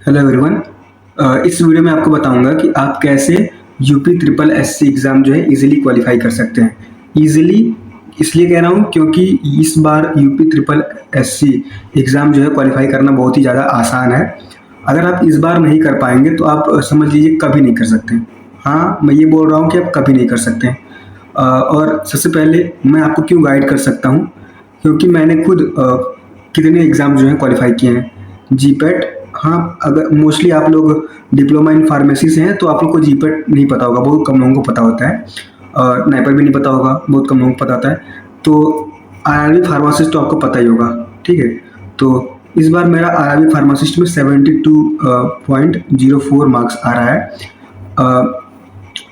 Hello everyone. इस video में आपको बताऊंगा कि आप कैसे यूपी ट्रिपल एससी एग्ज़ाम जो है इजीली क्वालिफाई कर सकते हैं। इजीली इसलिए कह रहा हूँ क्योंकि इस बार यूपी ट्रिपल एससी एग्ज़ाम जो है क्वालिफाई करना बहुत ही ज़्यादा आसान है। अगर आप इस बार नहीं कर पाएंगे तो आप समझ लीजिए कभी नहीं कर सकते। हाँ, मैं ये बोल रहा हूँ कि आप कभी नहीं कर सकते। और सबसे पहले मैं आपको क्यों गाइड कर सकता हूँ, क्योंकि मैंने खुद कितने एग्ज़ाम जो हैं क्वालिफाई किए हैं। जीपैट, हाँ, अगर मोस्टली आप लोग डिप्लोमा इन फार्मेसी से हैं तो आप लोग को जीपैट नहीं पता होगा, बहुत कम लोगों को पता होता है। और नाइपर भी नहीं पता होगा, बहुत कम लोगों को पता होता है। तो आरआरबी फार्मासिस्ट तो आपको पता ही होगा, ठीक है। तो इस बार मेरा आरआरबी फार्मासिस्ट में 72.04 मार्क्स आ रहा है।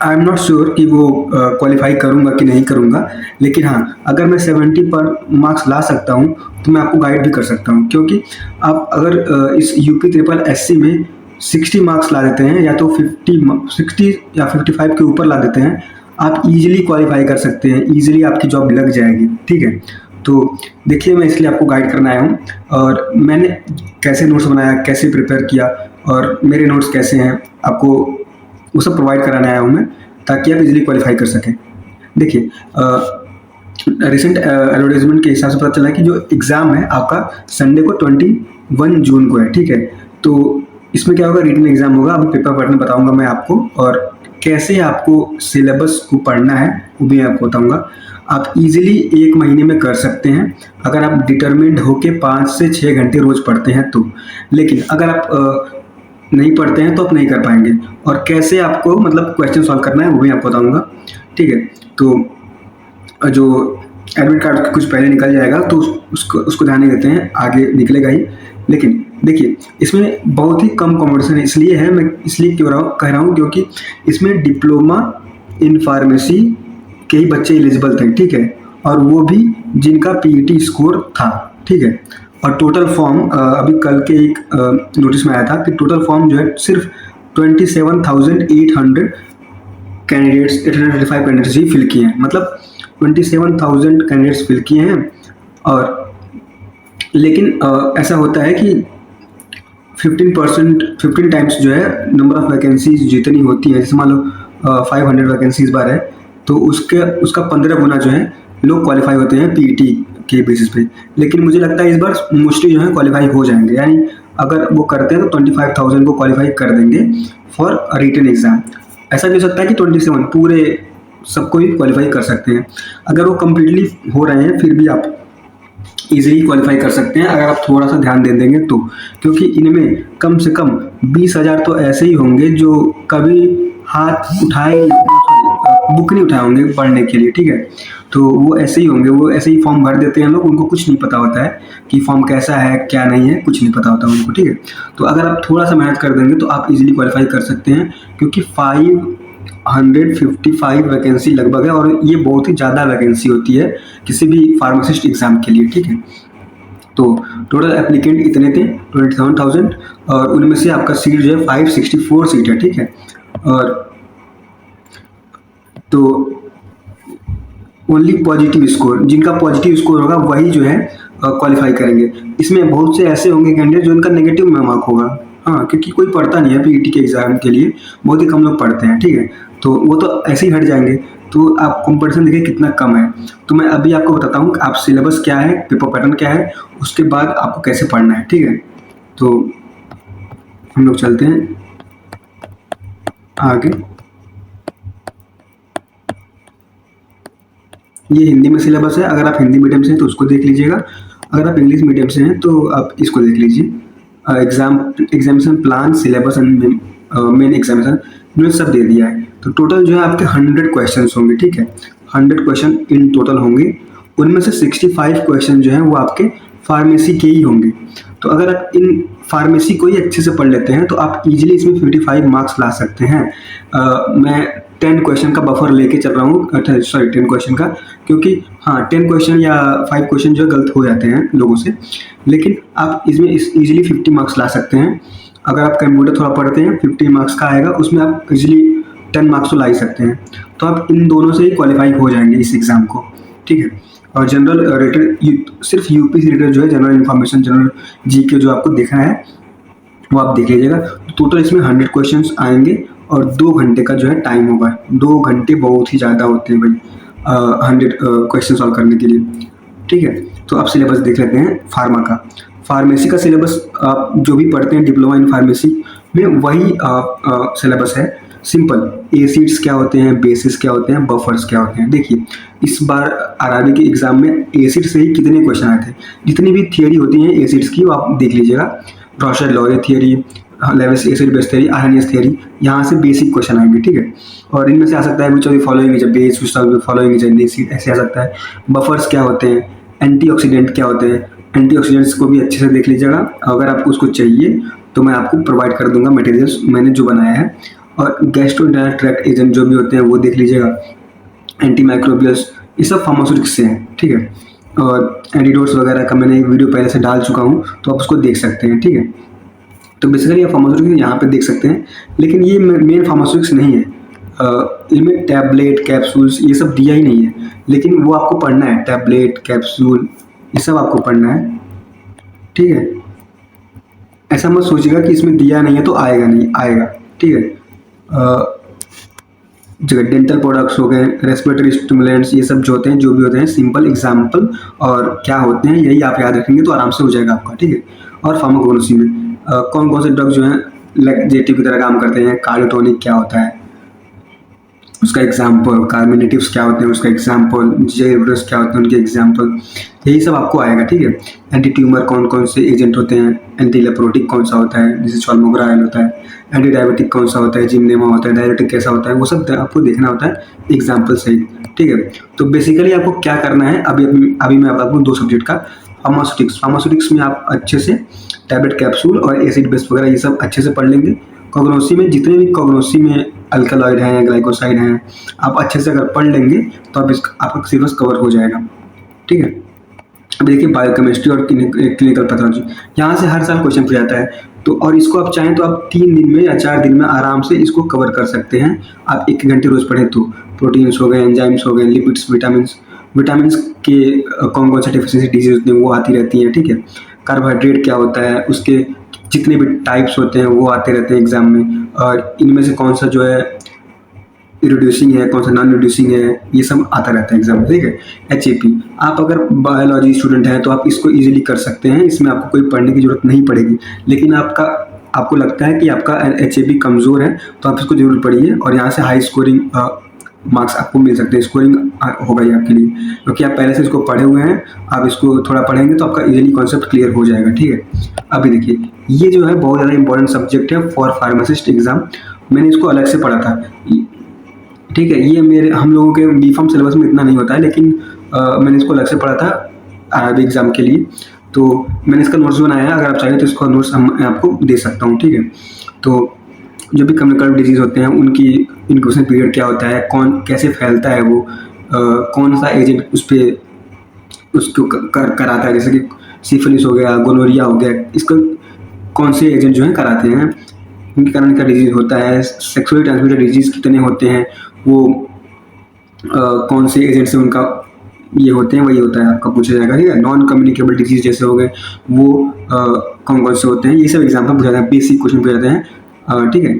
आई एम नॉट श्योर कि वो क्वालिफाई करूँगा कि नहीं करूँगा, लेकिन हाँ, अगर मैं 70 पर मार्क्स ला सकता हूँ तो मैं आपको गाइड भी कर सकता हूँ। क्योंकि आप अगर इस यूपी ट्रिपल एससी में 60 मार्क्स ला देते हैं या तो 60 या 55 के ऊपर ला देते हैं, आप इजीली क्वालिफाई कर सकते हैं, इजीली आपकी जॉब लग जाएगी, ठीक है। तो देखिए, मैं इसलिए आपको गाइड करना आया हूँ और मैंने कैसे नोट्स बनाया, कैसे प्रिपेयर किया और मेरे नोट्स कैसे हैं, आपको वो सब प्रोवाइड कराने आया हूँ मैं, ताकि आप इजीली क्वालिफाई कर सकें। देखिए, रिसेंट एडवर्टाइजमेंट के हिसाब से पता चला कि जो एग्ज़ाम है आपका संडे को 21 जून को है, ठीक है। तो इसमें क्या होगा, रिटन एग्ज़ाम होगा। अभी पेपर पढ़ने बताऊंगा मैं आपको, और कैसे आपको सिलेबस को पढ़ना है वो भी मैं आपको बताऊंगा। आप इजीली 1 महीने में कर सकते हैं अगर आप डिटर्मिन्ड होके 5 से 6 घंटे रोज पढ़ते हैं तो। लेकिन अगर आप नहीं पढ़ते हैं तो आप नहीं कर पाएंगे। और कैसे आपको मतलब क्वेश्चन सॉल्व करना है वो भी आपको बताऊंगा, ठीक है। तो जो एडमिट कार्ड कुछ पहले निकल जाएगा तो उसको उसको ध्यान नहीं देते हैं, आगे निकलेगा ही। लेकिन देखिए, इसमें बहुत ही कम कंपटीशन इसलिए है, मैं इसलिए कह रहा हूँ क्योंकि इसमें डिप्लोमा इन फार्मेसी के ही बच्चे एलिजिबल थे, ठीक है। और वो भी जिनका पीईटी स्कोर था, ठीक है। और टोटल फॉर्म अभी कल के एक नोटिस में आया था कि टोटल फॉर्म जो है सिर्फ 27,800 कैंडिडेट्स, 835 कैंडिडेट्स ही फिल किए हैं। मतलब 27,000 कैंडिडेट्स फिल किए हैं। और लेकिन ऐसा होता है कि 15 टाइम्स जो है नंबर ऑफ वैकेंसीज जितनी होती है, जैसे मान लो 500 वैकेंसी इस बार है, तो उसका 15 गुना जो है लोग क्वालिफाई होते हैं पीईटी के बेसिस पे। लेकिन मुझे लगता है इस बार मोस्टली जो है क्वालिफाई हो जाएंगे, यानी अगर वो करते हैं तो 25,000 को क्वालिफाई कर देंगे फॉर रिटन एग्जाम। ऐसा भी हो सकता है कि 27 पूरे सबको ही क्वालिफाई कर सकते हैं। अगर वो कम्प्लीटली हो रहे हैं फिर भी आप इजीली क्वालिफाई कर सकते हैं अगर आप थोड़ा सा ध्यान दे देंगे तो। क्योंकि इनमें कम से कम 20,000 तो ऐसे ही होंगे जो कभी हाथ उठाए, बुक नहीं उठाए होंगे पढ़ने के लिए, ठीक है। तो वो ऐसे ही होंगे, वो ऐसे ही फॉर्म भर देते हैं लोग, उनको कुछ नहीं पता होता है कि फॉर्म कैसा है क्या नहीं है, कुछ नहीं पता होता उनको, ठीक है। तो अगर आप थोड़ा सा मेहनत कर देंगे तो आप इजीली क्वालिफाई कर सकते हैं, क्योंकि 555 वैकेंसी लगभग है और ये बहुत ही ज़्यादा वैकेंसी होती है किसी भी फार्मासिस्ट एग्ज़ाम के लिए, ठीक है। तो टोटल एप्लीकेंट इतने थे 27,000, और उनमें से आपका सीट जो है 564 सीट है, ठीक है। और तो ओनली पॉजिटिव स्कोर, जिनका पॉजिटिव स्कोर होगा वही जो है क्वालिफाई करेंगे। इसमें बहुत से ऐसे होंगे कैंडिडेट जो उनका नेगेटिव में मार्क होगा, हाँ, क्योंकि कोई पढ़ता नहीं है पीईटी के एग्जाम के लिए, बहुत ही कम लोग पढ़ते हैं, ठीक है। तो वो तो ऐसे ही हट जाएंगे। तो आप कंपटीशन देखिए कितना कम है। तो मैं अभी आपको बताता हूँ कि आप सिलेबस क्या है, पेपर पैटर्न क्या है, उसके बाद आपको कैसे पढ़ना है, ठीक है। तो हम लोग चलते हैं आगे। ये हिंदी में सिलेबस है, अगर आप हिंदी मीडियम से हैं तो उसको देख लीजिएगा, अगर आप इंग्लिश मीडियम से हैं तो आप इसको देख लीजिए। Examination plan, syllabus and main examination, इन्होंने सब दे दिया है। तो टोटल जो है आपके 100 क्वेश्चन होंगे, ठीक है। 100 क्वेश्चन इन टोटल होंगे। उनमें से 65 क्वेश्चन जो हैं वो आपके फार्मेसी के ही होंगे। तो अगर आप इन फार्मेसी को ही अच्छे से पढ़ लेते हैं तो आप इजीली इसमें 55 मार्क्स ला सकते हैं। मैं 10 क्वेश्चन का बफर लेके चल रहा हूँ, सॉरी 10 क्वेश्चन का, क्योंकि हाँ 10 क्वेश्चन या 5 क्वेश्चन जो गलत हो जाते हैं लोगों से, लेकिन आप इसमें इजीली 50 मार्क्स ला सकते हैं। अगर आप कंप्यूटर थोड़ा पढ़ते हैं 50 मार्क्स का आएगा, उसमें आप इजीली 10 मार्क्स तो ला ही सकते हैं। तो आप इन दोनों से ही क्वालिफाई हो जाएंगे इस एग्ज़ाम को, ठीक है। और जनरल रिलेटेड सिर्फ यूपी से रिलेटेड जो है जनरल इन्फॉर्मेशन, जनरल जीके जो आपको देखना है वो आप देख लीजिएगा। टोटल इसमें 100 क्वेश्चंस आएंगे और 2 घंटे का जो है टाइम होगा। 2 घंटे बहुत ही ज़्यादा होते हैं भाई 100 क्वेश्चन सॉल्व करने के लिए। ठीक है, तो आप सिलेबस देख लेते हैं फार्मा का। फार्मेसी का सिलेबस आप जो भी पढ़ते हैं डिप्लोमा इन फार्मेसी में वही सिलेबस है। सिंपल एसिड्स क्या होते हैं, बेसिस क्या होते हैं, बफर्स क्या होते हैं। देखिए इस बार आरआरबी के एग्जाम में एसिड से ही कितने क्वेश्चन आए थे। जितनी भी थियरी होती हैं एसिड्स की वो आप देख लीजिएगा। Bronsted Lowry theory, Lewis acid base theory, Arrhenius theory, यहाँ से बेसिक क्वेश्चन आएंगे। ठीक है, और इनमें से आ सकता है which of the following is a base, which of the following is an acid, ऐसे आ सकता है। बफर्स क्या होते हैं, एंटीऑक्सीडेंट क्या होते हैं, एंटीऑक्सीडेंट्स को भी अच्छे से देख लीजिएगा। अगर आपको उसको चाहिए तो मैं आपको प्रोवाइड कर दूंगा मटेरियल्स मैंने जो बनाया है। और गैस्ट्रोइंटेस्टाइनल ट्रैक्ट एजेंट जो भी होते हैं वो देख लीजिएगा। एंटी माइक्रोबियल्स ये सब फार्मास्यूटिक्स से हैं। ठीक है, और एंटीडोट्स वगैरह का मैंने एक वीडियो पहले से डाल चुका हूँ तो आप उसको देख सकते हैं। ठीक है, तो बेसिकली आप फार्मास्यूटिक्स यहाँ पे देख सकते हैं, लेकिन ये मेन फार्मास्यूटिक्स नहीं है। इनमें टैबलेट कैप्सूल्स ये सब दिया ही नहीं है, लेकिन वो आपको पढ़ना है। टैबलेट कैप्सूल ये सब आपको पढ़ना है। ठीक है, ऐसा मत सोचिएगा कि इसमें दिया नहीं है तो आएगा नहीं, आएगा। ठीक है, जो डेंटल प्रोडक्ट्स हो गए, रेस्पिरेटरी स्टिमुलेंट्स, ये सब जो होते हैं, जो भी होते हैं, सिंपल एग्जाम्पल और क्या होते हैं यही आप याद रखेंगे तो आराम से हो जाएगा आपका। ठीक है, और फार्माकोग्नोसी में कौन कौन से ड्रग जो हैं लैक्जेटिव की तरह काम करते हैं, कार्डियोटोनिक क्या होता है उसका एग्जाम्पल, कार्मिनेटिव्स क्या होते हैं उसका एग्जाम्पल, जेब्रस क्या होते हैं उनके एग्जाम्पल, यही सब आपको आएगा। ठीक है, एंटी ट्यूमर कौन कौन से एजेंट होते हैं, एंटी लेप्रोटिक कौन सा होता है जैसे चॉल्मोग्राइल होता है, एंटी डायबिटिक कौन सा होता है, जिमनेमा होता है, डायरेटिक कैसा होता है, वो सब आपको देखना होता है एग्जाम्पल सहित। ठीक है, तो बेसिकली आपको क्या करना है, अभी अभी मैं आपको 2 सब्जेक्ट का फार्मास्यूटिक्स में आप अच्छे से टैबलेट कैप्सूल और एसिड बेस वगैरह ये सब अच्छे से पढ़ लेंगे। कॉग्नोसी में जितने भी कॉग्नोसी में अल्कलॉइड हैं, ग्लाइकोसाइड हैं, आप अच्छे से अगर पढ़ लेंगे तो आपका सिलेबस कवर हो जाएगा। ठीक है, अब देखिए बायोकेमिस्ट्री और क्लिनिकल पैथोलॉजी, यहाँ से हर साल क्वेश्चन पूछा जाता है। तो और इसको आप चाहें तो आप 3 दिन में या 4 दिन में आराम से इसको कवर कर सकते हैं। आप 1 घंटे रोज पढ़ें तो प्रोटीन्स हो गए, एंजाइम्स हो गए, लिपिड्स, विटामिन के कौन कौन से डेफिशिएंसी डिजीज होते हैं वो आती रहती हैं। ठीक है, कार्बोहाइड्रेट क्या होता है, उसके जितने भी टाइप्स होते हैं वो आते रहते हैं एग्जाम में, और इनमें से कौन सा जो है रिड्यूसिंग है, कौन सा नॉन रिड्यूसिंग है, ये सब आता रहता है एग्जाम में। ठीक है, HAP आप अगर बायोलॉजी स्टूडेंट हैं तो आप इसको इजीली कर सकते हैं, इसमें आपको कोई पढ़ने की जरूरत नहीं पड़ेगी। लेकिन आपको लगता है कि आपका HAP कमज़ोर है तो आप इसको जरूर पढ़िए, और यहाँ से हाई स्कोरिंग मार्क्स आपको मिल सकते हैं, स्कोरिंग होगा ये आपके लिए, क्योंकि आप पहले से इसको पढ़े हुए हैं। आप इसको थोड़ा पढ़ेंगे तो आपका इजीली कॉन्सेप्ट क्लियर हो जाएगा। ठीक है, अभी देखिए ये जो है बहुत ज़्यादा इंपॉर्टेंट सब्जेक्ट है फॉर फार्मासिस्ट एग्जाम। मैंने इसको अलग से पढ़ा था। ठीक है, ये हम लोगों के बीफार्म सिलेबस में इतना नहीं होता है, लेकिन मैंने इसको अलग से पढ़ा था आरआरबी एग्जाम के लिए, तो मैंने इसका नोट्स बनाया है। अगर आप चाहें तो इसका नोट्स मैं आपको दे सकता हूँ। ठीक है, तो जो भी कम्युनिकेबल डिजीज़ होते हैं उनकी इनक्यूबेशन पीरियड क्या होता है, कौन कैसे फैलता है वो, कौन सा एजेंट उसको कराता है, जैसे कि सिफिलिस हो गया, गोनोरिया हो गया, इसका कौन से एजेंट जो है कराते हैं, उनके कारण क्या डिजीज़ होता है, सेक्सुअली ट्रांसमिटेड डिजीज़ कितने होते हैं, वो कौन से एजेंट से उनका ये होते हैं, वही होता है आपका पूछा जाएगा। ठीक है, नॉन कम्युनिकेबल डिजीज जैसे हो गए वो कौन कौन से होते हैं, ये सब एग्जाम्पल पूछा जाता है, बेसिक क्वेश्चन पूछे जाते हैं। ठीक है,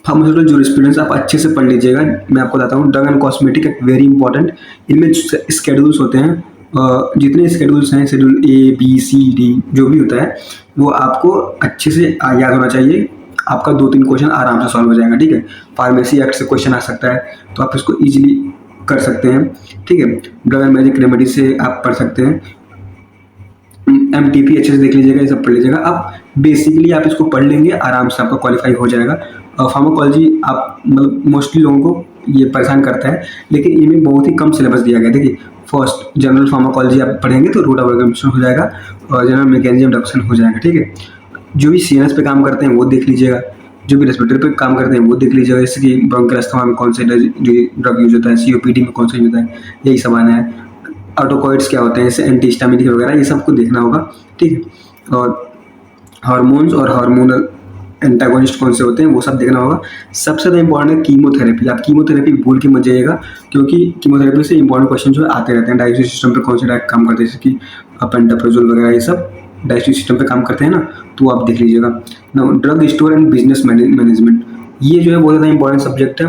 फार्मास्यूटिकल जूरिस्प्रूडेंस आप अच्छे से पढ़ लीजिएगा। मैं आपको बताता हूँ ड्रग एंड कॉस्मेटिक एक वेरी इंपॉर्टेंट, इनमें स्केड्यूल्स होते हैं, जितने स्केड्यूल्स हैं, schedule A B C D जो भी होता है वो आपको अच्छे से याद होना चाहिए। आपका 2-3 क्वेश्चन आराम से सॉल्व हो जाएगा। ठीक है, फार्मेसी एक्ट से क्वेश्चन आ सकता है तो आप इसको इजीली कर सकते हैं। ठीक है, ड्रग एंड मैजिक रेमेडी से आप पढ़ सकते हैं। MTP अच्छे से देख लीजिएगा, ये सब पढ़ लीजिएगा। आप बेसिकली आप इसको पढ़ लेंगे आराम से, आपका क्वालिफाई हो जाएगा। फार्माकोलॉजी आप मतलब मोस्टली लोगों को ये परेशान करता है, लेकिन इनमें बहुत ही कम सिलेबस दिया गया है। देखिए फर्स्ट जनरल फार्माकोलॉजी आप पढ़ेंगे तो रूट ऑफ ऑर्गेनाइजेशन हो जाएगा और जनरल मैकेनिज्म ऑफ एक्शन हो जाएगा। ठीक है, जो भी CNS पे काम करते हैं वो देख लीजिएगा, जो भी रेस्पिरेटरी पे काम करते हैं वो देख लीजिएगा, जैसे कि ब्रोंकियल अस्थमा में कौन से ड्रग यूज होता है, COPD में कौन सा यूज होता है, यही सब आना है। ऑटोकॉइड्स क्या होते हैं, जैसे एंटीहिस्टामिनिक वगैरह, ये सबको देखना होगा। ठीक है, और हार्मोन्स और हार्मोनल एंटागोनिस्ट कौन से होते हैं वो सब देखना होगा। सबसे ज़्यादा इंपॉर्टेंट है कीमोथेरेपी। आप कीमोथेरेपी भूल के मत जाइएगा, क्योंकि कीमोथेरेपी से इंपॉर्टेंट क्वेश्चन जो है आते रहते हैं। डाइजेस्टिव सिस्टम पे कौन से ड्रग काम करते हैं, जैसे कि पेंटाप्रोजोल वगैरह, ये सब डाइजेस्टिव सिस्टम पे काम करते हैं ना, तो आप देख लीजिएगा। ना drug store and business management, ये जो है बहुत ज़्यादा इंपॉर्टेंट सब्जेक्ट है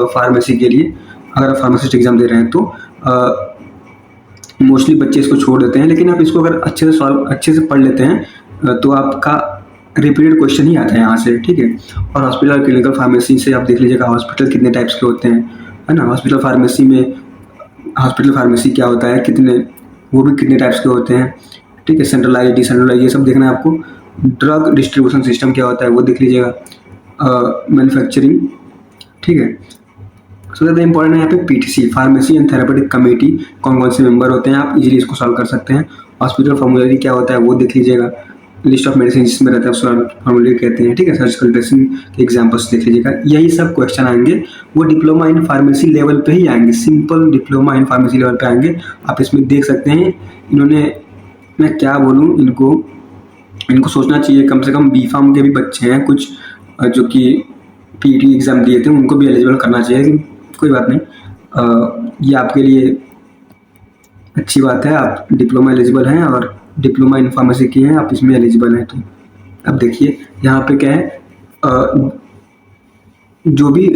फार्मेसी के लिए। अगर आप फार्मासिस्ट एग्जाम दे रहे हैं तो मोस्टली बच्चे इसको छोड़ देते हैं, लेकिन आप इसको अगर अच्छे से पढ़ लेते हैं तो आपका रिपीटेड क्वेश्चन ही आता है यहाँ से, ठीक है। और हॉस्पिटल क्लिनिकल फार्मेसी से आप देख लीजिएगा हॉस्पिटल कितने टाइप्स के होते हैं, है ना। हॉस्पिटल फार्मेसी क्या होता है, वो भी कितने टाइप्स के होते हैं, ठीक है। सेंट्रलाइज, डिसेंट्रलाइज, ये सब देखना है आपको। ड्रग डिस्ट्रीब्यूशन सिस्टम क्या होता है वो देख लीजिएगा। मैन्युफैक्चरिंग, ठीक है। सबसे ज़्यादा इंपॉर्टेंट है यहाँ पे PTC, pharmacy and therapeutic committee, कौन कौन से मेंबर होते हैं, आप इजीली इसको सॉल्व कर सकते हैं। हॉस्पिटल फॉर्मूलरी क्या होता है वो देख लीजिएगा। लिस्ट ऑफ मेडिसिन जिसमें रहता है उसको फॉर्मूलरी कहते हैं, ठीक है। सर्जिकल ड्रेसिंग के एग्जांपल्स देख लीजिएगा। यही सब क्वेश्चन आएंगे, वो डिप्लोमा इन फार्मेसी लेवल पे ही आएंगे, simple diploma in pharmacy level पे आएंगे। आप इसमें देख सकते हैं इन्होंने, मैं क्या बोलूँ, इनको सोचना चाहिए। कम से कम बी फार्म के भी बच्चे हैं कुछ जो कि पीटी एग्ज़ाम दिए थे, उनको भी एलिजिबल करना चाहिए, लेकिन कोई बात नहीं। ये आपके लिए अच्छी बात है, आप डिप्लोमा एलिजिबल हैं और डिप्लोमा इन फार्मेसी की हैं, आप इसमें एलिजिबल हैं। तो अब देखिए यहाँ पे क्या है, जो भी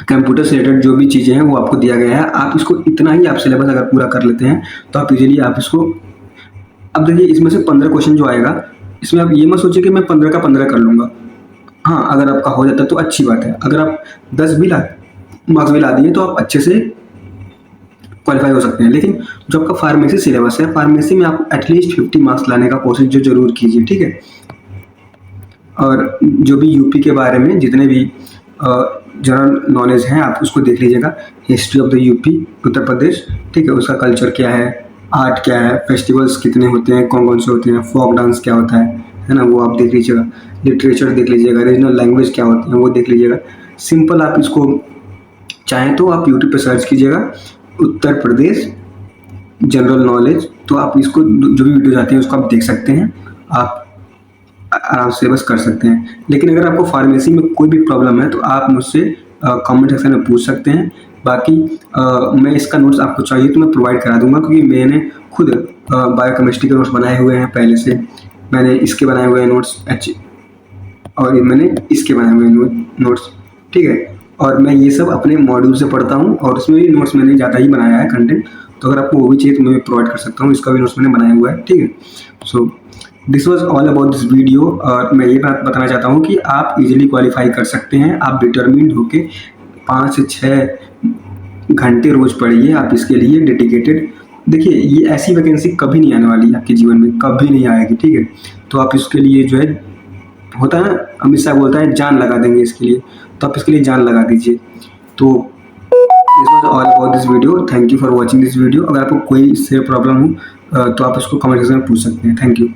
कंप्यूटर से रिलेटेड जो भी चीज़ें हैं वो आपको दिया गया है। आप इसको इतना ही आप सिलेबस अगर पूरा कर लेते हैं तो आप इजीली आप इसको, अब देखिए इसमें से 15 क्वेश्चन जो आएगा, इसमें आप ये मत सोचिए कि मैं 15 का 15 कर लूँगा। हाँ, अगर आपका हो जाता है तो अच्छी बात है। अगर आप 10 भी मार्क्स भी ला दिए तो आप अच्छे से क्वालिफाई हो सकते हैं। लेकिन जो आपका फार्मेसी सिलेबस है, फार्मेसी में आप एटलीस्ट 50 मार्क्स लाने का कोशिश जो जरूर कीजिए, ठीक है। और जो भी यूपी के बारे में जितने भी जनरल नॉलेज हैं आप उसको देख लीजिएगा। History of the UP, Uttar Pradesh, ठीक है। उसका कल्चर क्या है, आर्ट क्या है, फेस्टिवल्स कितने होते हैं, कौन कौन से होते हैं, फोक डांस क्या होता है ना, वो आप देख लीजिएगा। लिटरेचर देख लीजिएगा, रीजनल लैंग्वेज क्या होती है वो देख लीजिएगा। सिंपल आप इसको चाहें तो आप यूट्यूब पे सर्च कीजिएगा उत्तर प्रदेश जनरल नॉलेज, तो आप इसको जो भी वीडियो आती हैं उसको आप देख सकते हैं, आप आराम से बस कर सकते हैं। लेकिन अगर आपको फार्मेसी में कोई भी प्रॉब्लम है तो आप मुझसे कमेंट सेक्शन में पूछ सकते हैं। बाकी मैं इसका नोट्स आपको चाहिए तो मैं प्रोवाइड करा दूंगा, क्योंकि मैंने खुद बायोकेमिस्ट्री के नोट्स बनाए हुए हैं पहले से। मैंने इसके बनाए हुए हैं नोट्स और मैंने इसके बनाए हुए नोट्स, ठीक है। और मैं ये सब अपने मॉड्यूल से पढ़ता हूँ और उसमें भी नोट्स मैंने ज़्यादा ही बनाया है कंटेंट, तो अगर आपको वो भी चाहिए तो मैं प्रोवाइड कर सकता हूँ। इसका भी नोट्स मैंने बनाया हुआ है, ठीक है। So this was all about this video. और मैं ये बात बताना चाहता हूँ कि आप इजीली क्वालिफाई कर सकते हैं। आप डिटर्मिन्ड होके 5 से 6 घंटे रोज़ पढ़िए, आप इसके लिए डेडिकेटेड। देखिए ये ऐसी वैकेंसी कभी नहीं आने वाली आपके जीवन में, कभी नहीं आएगी, ठीक है। तो आप इसके लिए जो है, होता है ना, अमित शाह बोलता है जान लगा देंगे इसके लिए, तो आप इसके लिए जान लगा दीजिए। तो this was all about this video. Thank you for watching this video. अगर आपको कोई इससे प्रॉब्लम हो तो आप उसको कमेंट सेक्शन में पूछ सकते हैं। Thank you.